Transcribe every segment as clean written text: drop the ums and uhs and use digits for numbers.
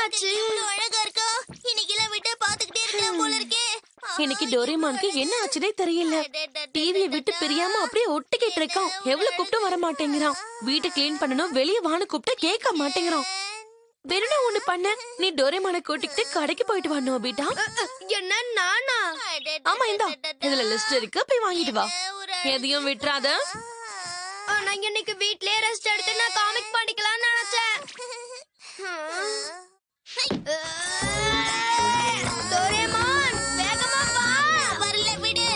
என்னாச்சு? அழகா இருக்கா. இன்னைக்கெல்லாம் விட்டு பாத்துக்கிட்டே இருக்கேன் போல இருக்கே. இன்னைக்கு டோரேமானுக்கு என்ன ஆச்சுனே தெரியல. டிவியை விட்டு பிரியாம அப்படியே ஒட்டிக்கிட்டு இருக்கான். எவ்வளவு கூப்பிட்டு வர மாட்டேங்கிறான். வீட்டை கிளீன் பண்ணணும் வெளியே வான்னு கூப்பிட்டு கேட்க மாட்டேங்கிறான். வேணும்னா ஒண்ணு பண்ண, நீ டோரேமான கூட்டிக்கிட்டு கடைக்கு போயிட்டு வா நோபிட்டா. என்ன நானா? ஆமா இந்தா, இதுல லிஸ்ட் இருக்கு, போய் வாங்கிட்டு வா. எதையும் விட்டுறாத. நான் இன்னைக்கு வீட்லயே ரெஸ்ட் எடுத்து நான் காமிக் படிக்கலாம்னு நினைச்சேன். டோரேமான் வேகமா வா. வரல விடு.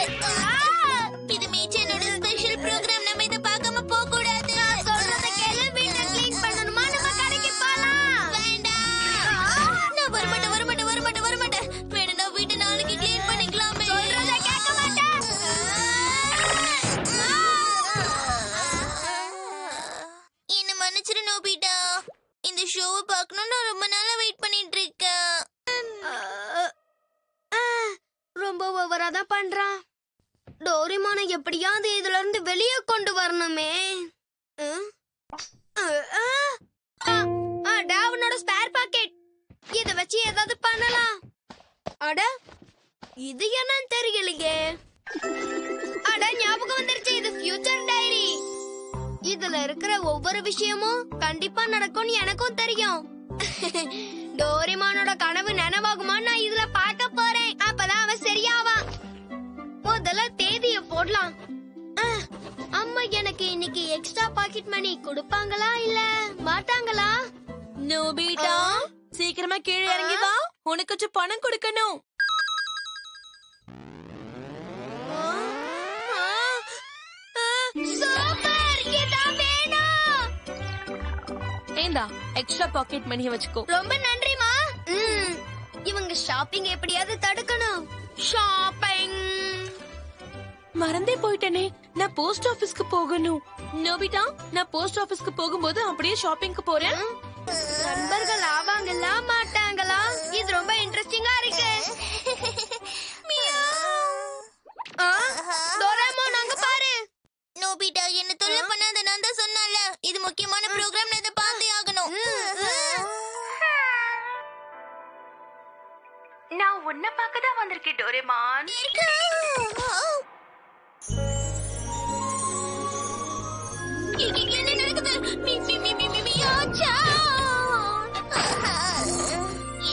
இது மீச்சனோட ஸ்பெஷல் ப்ரோகிராம். நம்ம இத பார்க்காம போக கூடாது. நான் சொல்றத கேளு. வீட்டை க்ளீன் பண்ணணுமா? நம்ம கடைக்கு போலாம். வேண்டாம். நான் வரமாட்டேன். வேணும்னா வீட்டை நாளைக்கு க்ளீன் பண்ணிக்கலாமே. சொல்றத கேட்க மாட்டேன். என்ன மன்னிச்சிரு நோபிட்டா. இந்த ஷோவை பார்க்கணும்னு நான் ரொம்ப நாளா வெயிட் பண்ணிட்டு இருக்கேன். ரொம்ப ஓவரா தான் பண்றான். டோரிமானை எப்படியாவது இதுல இருந்து வெளியே கொண்டு வரணுமே. டாவனோட ஸ்பேர் பாக்கெட். இத வச்சு ஏதாவது பண்ணலாம். அட இது என்னன்னு தெரியலையே. அட ஞாபகம் வந்துருச்சு. இது ஃபியூச்சர் டைரி. இதுல இருக்கிற ஒவ்வொரு விஷயமும் கண்டிப்பா நடக்கும்னு எனக்கும் தெரியும். டோரிமானோட கனவு நனவாகுமான்னு நான் இதுல பார்க்க போறேன். அப்பதான் அவன் சரியாவான். முதல்ல தேதிய போடலாம். அம்மா எனக்கு இன்னைக்கு எக்ஸ்ட்ரா பாக்கெட் மணி கொடுப்பாங்களா இல்ல மாட்டாங்களா? நோபிட்டா, சீக்கிரமா கீழே இறங்கி வா. உனக்கு கொஞ்சம் பணம் கொடுக்கணும். சூப்பர், இதான் வேணும். ஏண்டா, எக்ஸ்ட்ரா பாக்கெட் மணியை வச்சுக்கோ. ரொம்ப நன்றிமா. இவங்க ஷாப்பிங் எப்படியாவது தடுக்கணும். ஷாப்பிங் மறந்தே போயிட்டேனே, நான் போஸ்ட் ஆபீஸ்க்கு போகணும். நோபிட்டா, நான் போஸ்ட் ஆபீஸ்க்கு போகும்போது அப்படியே ஷாப்பிங்க்கு போறேன். நண்பர்கள் ஆவாங்களா மாட்டாங்களா? இது ரொம்ப இன்ட்ரெஸ்டிங்கா இருக்கு. டோரேமான் அங்க பாரு. நோபிட்டா என்ன தொல்லை பண்ணாத. நான் தான் சொன்னல, இது முக்கியமான ப்ரோகிராம். இத பார்த்தே ஆகணும். நான் உன்னை பார்க்க தான் வந்திருக்கேன் டோரேமான். என்ன நடக்குது? மியாச்சா.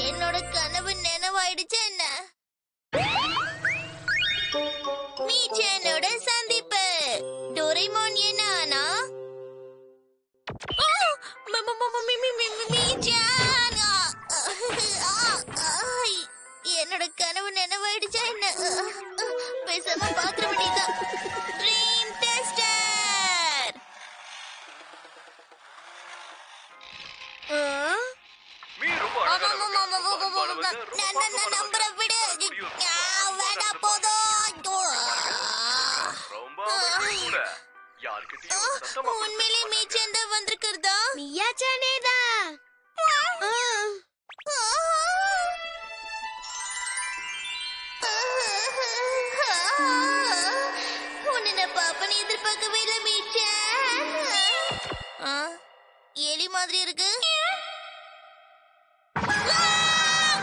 என்னோட கனவு நினைவாயிடுச்சு. என்ன மீச்சனோட சந்திப்பு. டோரேமான் என்ன ஆனா? என்னோட கனவு நினைவாயிடுச்சா என்ன? பேசாம பாத்திர வேண்டியதான். Dream tester. நம்புற விடு. வேண்டாம் போதும். உண்மையிலே மீச்சன் தான் வந்திருக்கிறதா? மியாச்சானேதான். உன்னை பாப்பனை எதிர்பார்க்கவே இல்லை மீச்சன். எலி மாதிரி இருக்கு.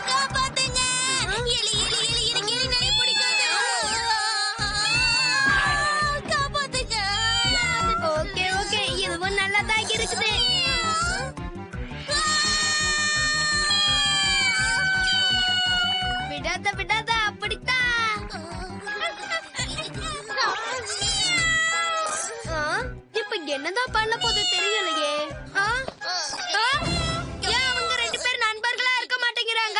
காப்பாத்துங்க. எலி எனக்கு எலி நிறைய பிடிக்காது. காப்பாத்துங்க. ஓகே இதுவும் நல்லதா இருக்குது. விடாத அப்படித்தான். இப்ப என்னதான் பண்ண போது தெரியலையே. ஏன் அவங்க ரெண்டு பேரும் நண்பர்களா இருக்க மாட்டேங்கிறாங்க?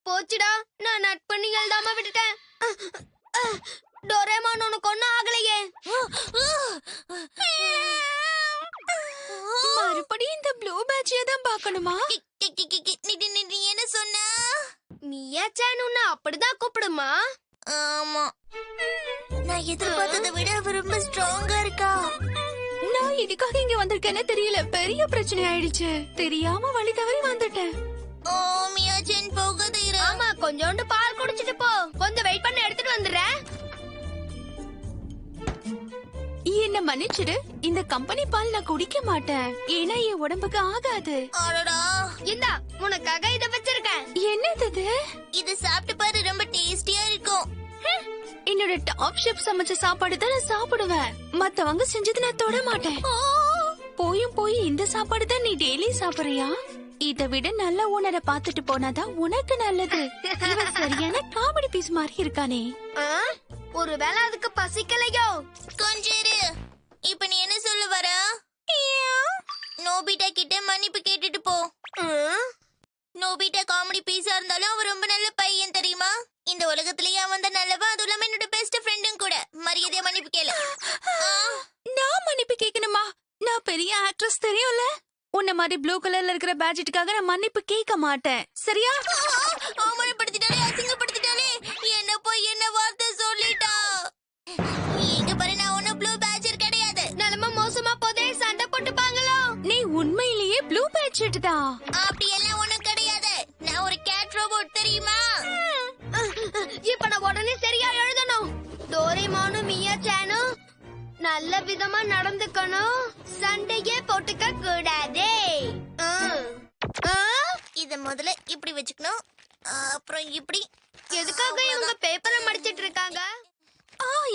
போச்சுடா, நான் நட்பு நீங்கள் தாமா விட்டுட்டேன். டோரேமான் உனக்கு ஒண்ணும் ஆகலையே. மறுபடியும் இந்த ப்ளூ பேட்சியை தான் பார்க்கணுமா? நீ என்ன சொன்ன? மியாச்சான் உன்னை அப்படிதான் கூப்பிடுமா? ஆமா, நான் எதிர்பார்த்ததை விட அவ ரொம்ப ஸ்ட்ராங்கா இருக்கா. நான் இதுக்காக இங்க வந்திருக்கேன்னு தெரியல. பெரிய பிரச்சனை ஆயிடுச்சு. தெரியாம வழி தவறி வந்துட்டேன். ஓ மியாச்சன் போகாத இரு. ஆமா, கொஞ்சோண்டு பால் குடிச்சிட்டு போ. கொஞ்சம் வெயிட் பண்ண எடுத்துட்டு வந்துடுறேன். என்ன மன்னிச்சிடு, இந்த கம்பெனி பால் நான் குடிக்க மாட்டேன். ஏன்னா என் உடம்புக்கு ஆகாது. அடடா, இந்தா உனக்காக இத வச்சிருக்கேன். என்னது இது? இது சாப்பிட்டு பாரு, ரொம்ப டேஸ்டியா இருக்கும். என்னோட டாப் ஷெஃப் சமைச்ச சாப்பாடு தான் நான் சாப்பிடுவேன். மத்தவங்க செஞ்சது நான் தொட மாட்டேன். போயும் போய் இந்த சாப்பாடு தான் நீ டெய்லி சாப்பிடுறியா? இதை விட நல்ல ஓனரை பாத்துட்டு போனாதான் உனக்கு நல்லது. இவன் சரியான காமெடி பீஸ் மாதிரி இருக்கானே. ஆ? ஒருவேளை அதுக்கு பசிக்கலையோ? கொஞ்சம் இரு. இப்ப நீ என்ன சொல்ல வர? நோபிட்டா கிட்ட மன்னிப்பு கேட்டுட்டு போ. நோபிட்டா காமெடி பீஸா இருந்தாலும் அவன் ரொம்ப நல்ல பையன் தெரியுமா? இந்த உலகத்திலேயே அவன் தான் நல்லவன். அதுவும் இல்லாம என்னோட பெஸ்ட் ஃப்ரெண்டும் கூட. மரியாதையா மன்னிப்பு கேளு. நான் மன்னிப்பு கேட்கணுமா? நான் பெரிய ஆக்ட்ரஸ் தெரியும்ல. உன்ன மாதிரி ப்ளூ கலர்ல இருக்கிற பேட்ஜெட்டுக்காக நான் மன்னிப்பு கேட்க மாட்டேன். சரியா? அவமானப்படுத்திட்டாலே, அசிங்கப்படுத்திட்டாலே. என்ன போய் என்ன வார்த்தை சொல்லிட்டா? இங்க பாரு, நான் ஒன்னும் ப்ளூ பேட்ஜர் கிடையாது. நிலைமை மோசமா போதே, சண்டை போட்டுப்பாங்களோ? நீ உண்மையிலேயே ப்ளூ பேட்ஜெட் தான். அப்படி எல்லாம் ஒண்ணும் கிடையாது. நான் ஒரு கேட் ரோபோட் தெரியுமா? இப்ப நான் உடனே சரியா எழுதணும். டோரேமானும் மியா சானும் நல்ல விதமா நடந்துக்கணும். சண்டையே போட்டுக்க கூடாதே. இத முதல்ல இப்படி வச்சுக்கணும். அப்புறம் இப்படி. எதுக்காக இவங்க பேப்பரை மடிச்சிட்டு இருக்காங்க?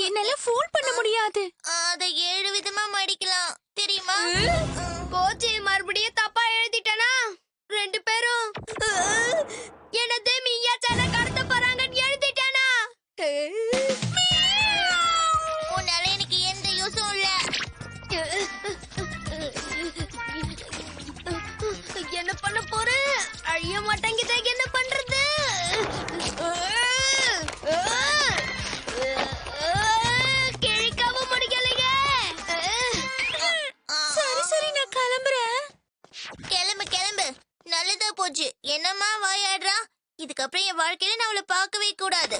என்னால ஃபோல்ட் பண்ண முடியாது. அத 7 விதமா மடிக்கலாம் தெரியுமா? போச்சு, மறுபடியும் தப்பா எழுதிட்டனா? 2 பேரும் எனது மியா சான கடத்த போறாங்கன்னு எழுதிட்டானா? உன்னால எனக்கு எந்த யூஸும் இல்ல. என்ன பண்ண போறேன்? அழிய மாட்டேங்குதே, என்ன பண்றது? கிழிக்கவும் முடியலையே. சரி சரி, நான் கிளம்புறேன். கிளம்பு கிளம்பு. நல்லதா போச்சு. என்னம்மா வாயாடுறா? இதுக்கப்புறம் என் வாழ்க்கையில நான் அவளை பார்க்கவே கூடாது.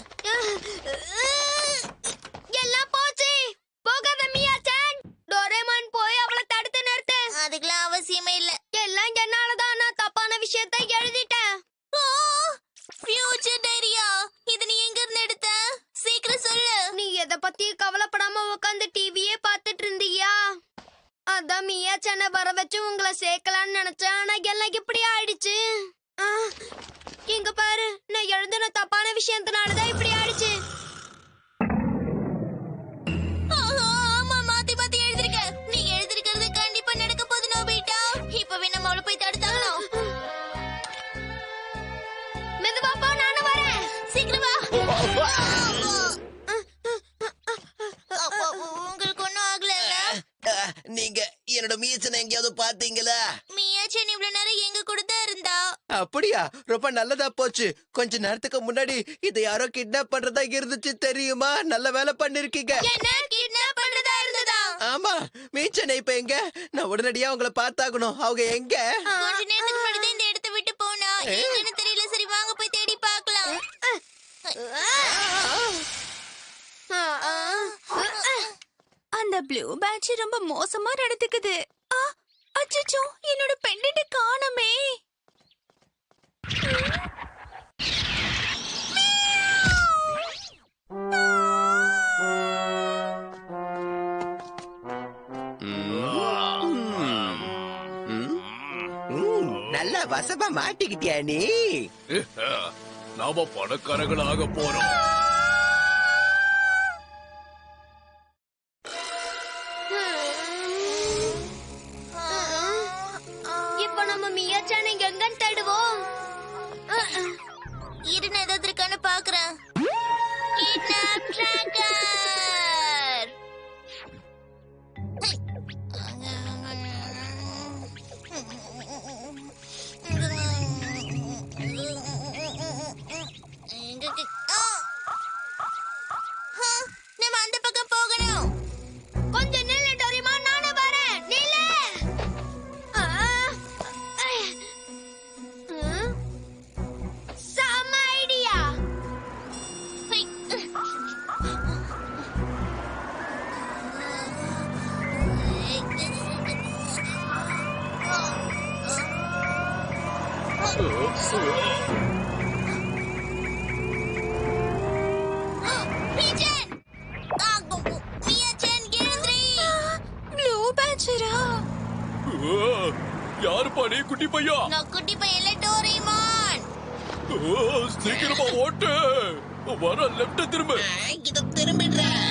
எல்லாம் போச்சு. போகாத மியா சான். டோரேமான் போய் அவளை தடுத்து நிறுத்து. அதுக்கெல்லாம் அவசியமே இல்ல. எல்லாம் என்னாலதான். நான் தப்பான விஷயத்தை எழுதிட்டேன். ஃபியூச்சர் டைரியா? இது நீ எங்க இருந்து எடுத்த? சீக்கிரம் சொல்லு. நீ எதை பத்தி கவலைப்படாம உட்காந்து டிவியே பாத்துட்டு இருந்தியா? அதான் மியா சானை வர வச்சு உங்களை சேர்க்கலான்னு நினைச்சேன். ஆனா எல்லாம் இப்படி ஆயிடுச்சு. இங்க பாரு, நான் எழுதின தப்பான விஷயத்தினாலதான் இப்படி ஆயிடுச்சு. ஆமா, மாத்தி மாத்தி எழுதிருக்க. நீ எழுதிருக்கிறது கண்டிப்பா நடக்க போகுது நோபிட்டா. இப்பவே நம்ம அவளை போய் தடுத்தாகணும். மெதுவா போ, நானும் வரேன். சீக்கிரம் வா. உங்களுக்கு ஒண்ணும் ஆகல? நீங்க என்னோட மீசனை எங்கேயாவது பாத்தீங்களா? மியாச்சன் இவ்வளவு நேரம் எங்க கூட தான் இருந்தா. அப்படியா? ரொம்ப நல்லதா போச்சு. கொஞ்ச நேரத்துக்கு முன்னாடி இதை யாரோ கிட்னாப் பண்றதா இருந்துச்சு தெரியுமா? நல்ல வேலை பண்ணிருக்கீங்க. என்ன கிட்னாப் பண்றதா இருந்ததா? ஆமா, மீச்சனை இப்ப எங்க? நான் உடனடியா உங்களை பார்த்தாகணும். அவங்க எங்க? கொஞ்ச நேரத்துக்கு முன்னாடி தான் இந்த இடத்தை விட்டு போனா. எங்கன்னு தெரியல. சரி வாங்க போய் தேடி பார்க்கலாம். அந்த ப்ளூ பேட்ஜ் ரொம்ப மோசமா நடந்துக்குது. அச்சச்சோ, என்னோட பெண்டன்ட் காணோமே. நல்லா வசமா மாட்டிக்கிட்டியா நீ? நாம பணக்காரங்களாக போறோம். இப்ப நம்ம மியா சானை எங்கன்னு தேடுவோம்? இரு, நான் ஏதாவது இருக்கான்னு பாக்குறேன். Kidnap tracker. நீ குட்டி பையா? நான் குட்டி பையன்ல டோரேமான். சீக்கிரமா ஓட்டு. வர லெஃப்ட் திரும்ப. இது திரும்பிடுறேன்.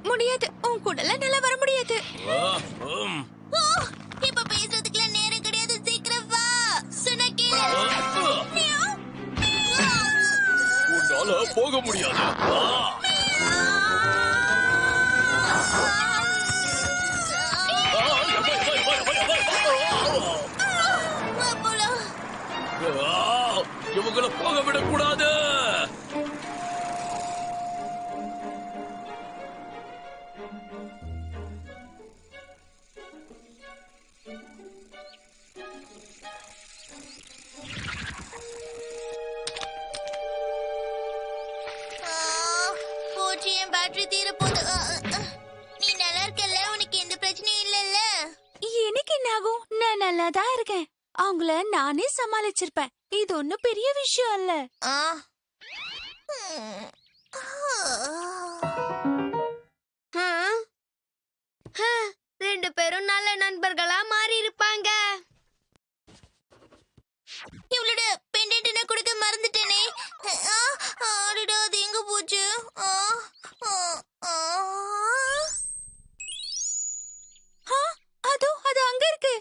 முடியாது, உன் கூடலாம் நல்லா வர முடியாது. இப்ப பேசுறதுக்குலாம் நேரம் கிடையாது. சீக்கிரம் வா. சொன்னா கேளு. உன்னால போக முடியாது. இவங்களை போக விடக்கூடாது. போச்சு, என் பேட்டரி தீர போகுது. நீ நல்லா இருக்கல்ல? உனக்கு எந்த பிரச்சனையும் இல்லல்ல? எனக்கு என்ன ஆகும்? நான் நல்லா தான் இருக்கேன். அவங்கள நானே சமாளிச்சிருப்பேன். இது ஒன்னும் பெரிய விஷயம் இல்ல. ரெண்டு பேரும் நல்ல நண்பர்களா மாறி இருப்பாங்க. இவளோட பெண்டன்ட் நான் கொடுக்க மறந்துட்டேனே. ஆடுடா, அது எங்க போச்சு? அதோ அது அங்க இருக்கு.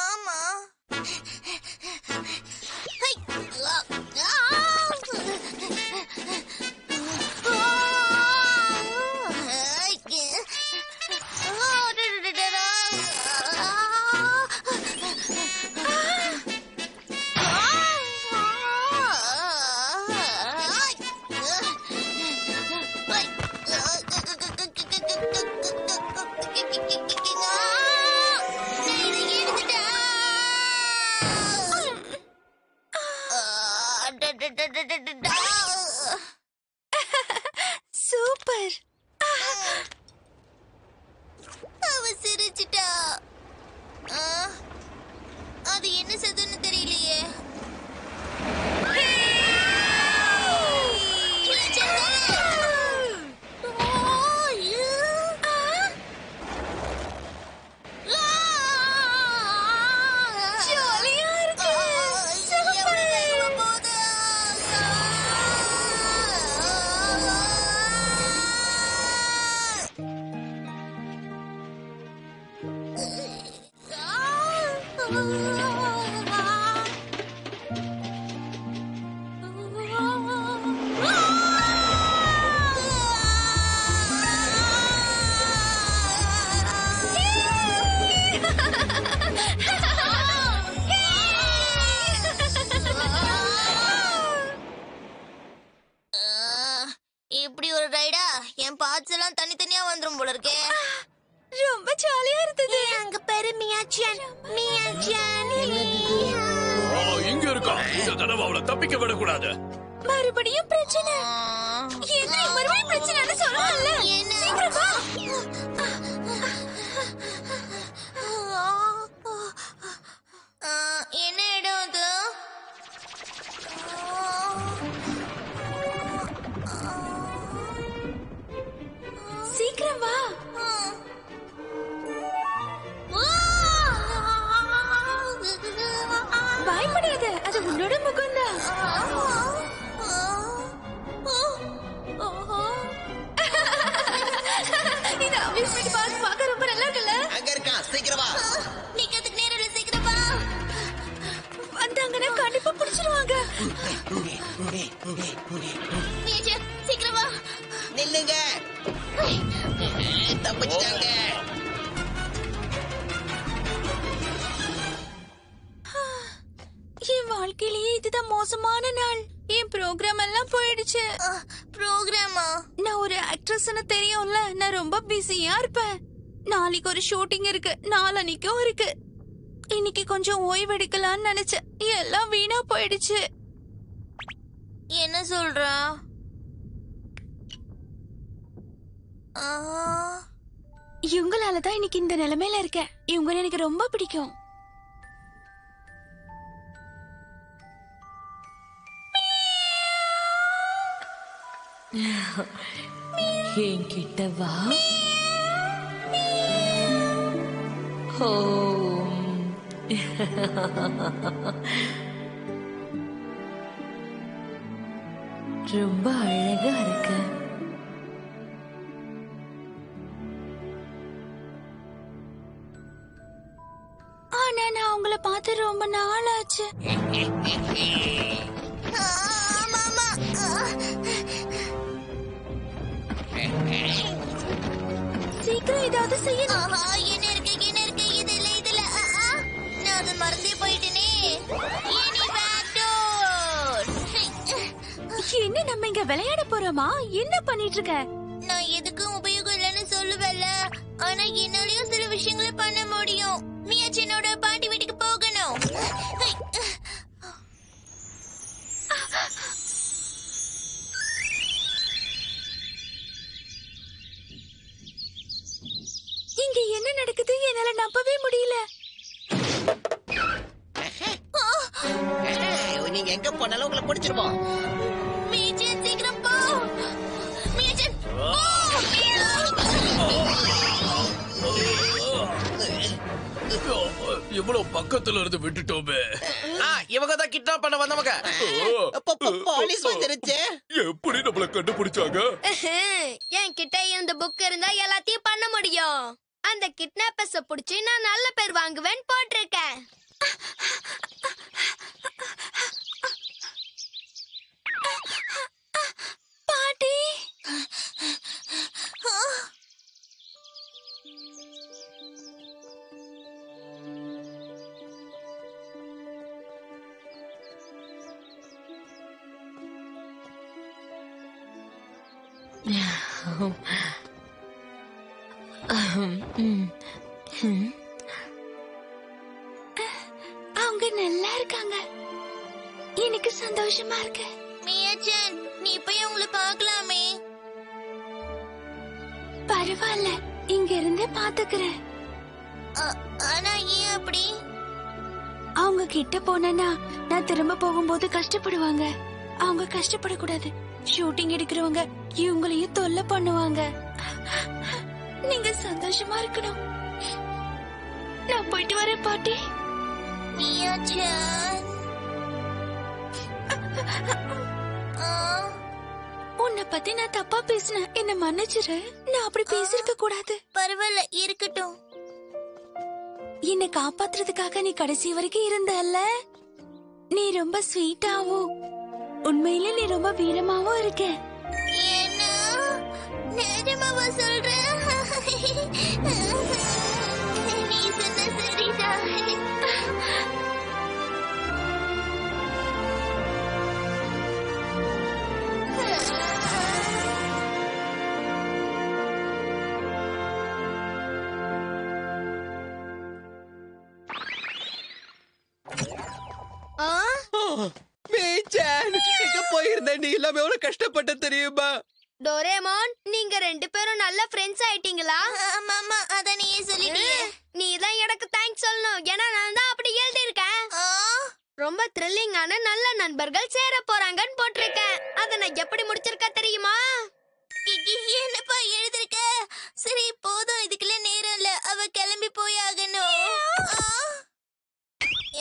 ஆமா. சூப்பர். அவ சிரிச்சிட்டா. அது என்ன சதுன்னு தெரியலையே. இப்படி ஒரு ரைடா என் பார்ட்ஸ் எல்லாம் தனித்தனியா வந்துரும் போல இருக்கே. ரொம்ப ஜாலியா இருந்தது. அங்க பேரு மியாச்சியன். இங்க இருக்கா. இந்த தடவை அவளை தப்பிக்க விடக்கூடாது. மறுபடியும் பிரச்சனை. என்ன மறுபடியும் பிரச்சனைன்னு சொல்லல. சீக்கிரம் வா. என்ன இடம் அது? சீக்கிரம் வா. பயப்படாத, அது உன்னோட முகம்தான். இது அம்யூஸ்மெண்ட் பார்க் பார்க்க ரொம்ப நல்லா இருக்குல்ல? அங்க இருக்கான், சீக்கிரம் வா. நிக்கிறதுக்கு நேரம் இல்ல, சீக்கிரம் வா. வந்தாங்கன்னா கண்டிப்பா பிடிச்சிருவாங்க. மியாச்சியன், சீக்கிரம் வா. நில்லுங்க. தப்பிச்சிட்டாங்க. என் வாழ்க்கையிலேயே இதுதான் மோசமான நாள். என் ப்ரோக்ராம் எல்லாம் போயிடுச்சு. ப்ரோக்ராமா? நான் ஒரு ஆக்ட்ரஸ்னு தெரியும்ல, நான் ரொம்ப பிஸியா இருப்பேன். நாளைக்கு ஒரு ஷூட்டிங் இருக்கு, நாளன்னைக்கும் இருக்கு. இன்னைக்கு கொஞ்சம் ஓய்வெடுக்கலாம்னு நினைச்சேன், எல்லாம் வீணா போயிடுச்சு. என்ன சொல்றா? இவங்களால தான் இன்னைக்கு இந்த நிலைமையில இருக்கேன். இவங்க எனக்கு ரொம்ப பிடிக்கும். என்கிட்ட வா. ஓ ரொம்ப அழகா இருக்க. ஆனா நான் உங்களை பார்த்து ரொம்ப நாள் ஆச்சு. ஆமாமா. சீக்கிரம் ஏதாவது செய்யணும். என்ன இருக்கு இதுல நான் அதை மறந்தே போயிட்டேனே. என்ன நம்ம இங்க விளையாட போறோமா? என்ன பண்ணிட்டு இருக்க? நான் எதுக்கும் உபயோகம் இல்லைன்னு சொல்லுவேன்ல, ஆனா என்னாலயும் சில விஷயங்களை பண்ண முடியும். மியாச்சனோட பாட்டி வீட்டுக்கு போகணும். இங்க என்ன நடக்குது? என்னால நம்பவே முடியல. நீங்க எங்க போனாலும் உங்களை பிடிச்சிருவோம். மியாச்சன் சீக்கிரம் போ. மியாச்சன் போ. இவ்வளவு பக்கத்துல இருந்து விட்டுட்டோமே. இவங்க தான் கிட்னாப் பண்ண வந்தவங்க. போலீஸ் வந்துருச்சு. எப்படி நம்மள கண்டுபிடிச்சாங்க? என் கிட்ட இந்த புக் இருந்தா எல்லாத்தையும் பண்ண முடியும். அந்த கிட்னாப்பர்ஸ புடிச்சு நான் நல்ல பேர் வாங்குவேன் போட்டிருக்கேன். பாட்டி, அவங்க நல்லா இருக்காங்க. எனக்கு சந்தோஷமா இருக்கு. மியாச்சன், நீ போய் அவங்கள பார்க்கலாமே. பரவாயில்ல, இங்க இருந்து பாத்துக்கிறேன். ஆனா ஏன் அப்படி? அவங்க கிட்ட போனா நான் திரும்ப போகும்போது கஷ்டப்படுவாங்க. அவங்க கஷ்டப்படக்கூடாது. ஷூட்டிங் எடுக்கிறவங்க இவங்களையும் தொல்லை பண்ணுவாங்க. நீங்க சந்தோஷமா இருக்கணும். நான் போயிட்டு வரேன் பாட்டி. மியாச்சன், உன்னை பத்தி நான் தப்பா பேசினேன், என்ன மன்னிச்சிரு. நான் அப்படி பேசிருக்க கூடாது. பரவாயில்ல, இருக்கட்டும். என்னை காப்பாத்துறதுக்காக நீ கடைசி வரைக்கும் இருந்தல்ல. நீ ரொம்ப ஸ்வீட்டாவும் உண்மையில நீ ரொம்ப வீரமாவும் இருக்க. என்ன நிஜமாவா சொல்ற? நீ சொன்ன சரிதான். எங்க போயிருந்த? நீ இல்லாம எவ்வளவு கஷ்டப்பட்ட தெரியுமா? டோரேமான், நீங்க ரெண்டு பேரும் நல்ல ஃப்ரெண்ட்ஸ் ஆயிட்டீங்களா? ஆமாமா, அத நீயே சொல்லிட்டியே. நீ தான் எனக்கு தேங்க்ஸ் சொல்லணும். ஏன்னா நான் தான் அப்படி எழுதி இருக்கேன். ரொம்ப த்ரில்லிங்கான நல்ல நண்பர்கள் சேர போறாங்கன்னு போட்டிருக்கேன். அத நான் எப்படி முடிச்சிருக்க தெரியுமா? என்னப்பா எழுதிருக்க? சரி போதும், இதுக்குள்ள நேரம் இல்ல. அவ கிளம்பி போய் ஆகணும்.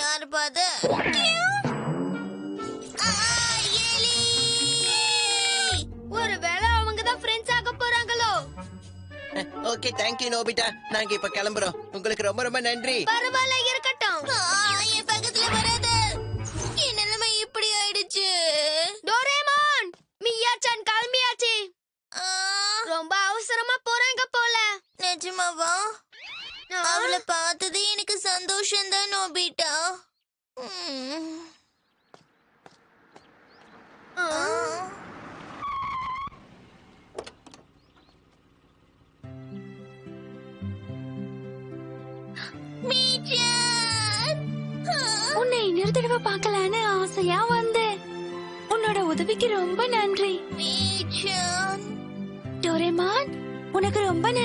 யாரு பாத? ஒருவேளை அவங்க தான் ஃப்ரெண்ட்ஸ் ஆக போறாங்களோ? Okay, thank you Nobita. நாங்க இப்ப கிளம்புறோம். உங்களுக்கு ரொம்ப ரொம்ப நன்றி. பரவாயில்ல, இருக்கட்டும். என் பக்கத்துல வராத. என் நிலைமை இப்படி ஆயிடுச்சு. டோரேமான், மியாச்சான் கிளம்பியாச்சு. ரொம்ப அவசரமா போறாங்க போல. நிஜமாவா? அவளை பார்த்தது எனக்கு சந்தோஷம் தான் நோபிட்டா. தடவை பார்க்கலான்னு ஆசையா வந்தேன். உன்னோட உதவிக்கு ரொம்ப நன்றி மீ-chan. டோரேமான். உனக்கு ரொம்ப நன்றி.